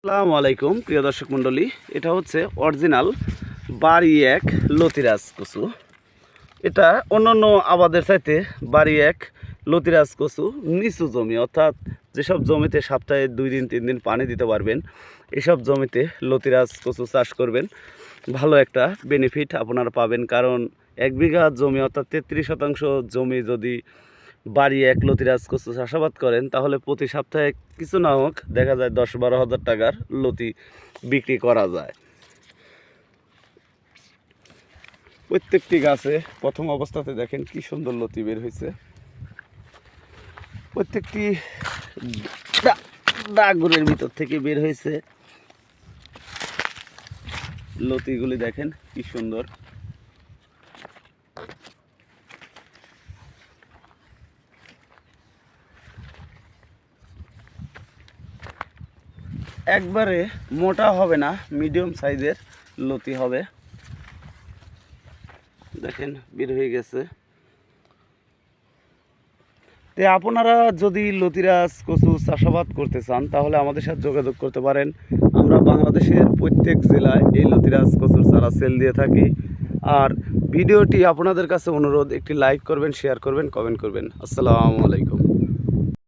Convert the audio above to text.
আসসালামু আলাইকুম প্রিয় দর্শক মণ্ডলী, এটা হচ্ছে অরিজিনাল বাড়ি এক লতিরাজ কচু। এটা অন্যান্য আবাদের চাইতে বাড়ি এক লতিরাজ কচু নিচু জমি, অর্থাৎ যেসব জমিতে সপ্তাহে 2 দিন 3 দিন পানি দিতে পারবেন, এসব জমিতে লতিরাজ কচু চাষ করবেন। ভালো একটা বেনিফিট আপনারা পাবেন, কারণ 1 বিঘা জমি অর্থাৎ 33% জমি যদি বাড়ি এক লতিরাজ কচু চাষাবাদ করেন, তাহলে প্রতি সপ্তাহে কিছু না হোক দেখা যায় 10-12 হাজার টাকার লতি বিক্রি করা যায়। প্রত্যেকটি গাছে প্রথম অবস্থাতে দেখেন কি সুন্দর লতি বের হয়েছে। প্রত্যেকটি ডাগুরের ভিতর থেকে বের হয়েছে লতিগুলি, দেখেন কি সুন্দর। একবারে মোটা হবে না, মিডিয়াম সাইজের লতি হবে। দেখেন বের হয়ে গেছে। তো আপনারা যদি লতিরাজ কচু চাষাবাদ করতে চান, তাহলে আমাদের সাথে যোগাযোগ করতে পারেন। আমরা বাংলাদেশের প্রত্যেক জেলায় এই লতিরাজ কচুর চারা সেল দিয়ে থাকি। আর ভিডিওটি আপনাদের কাছে অনুরোধ, একটি লাইক করবেন, শেয়ার করবেন, কমেন্ট করবেন। আসসালামু আলাইকুম।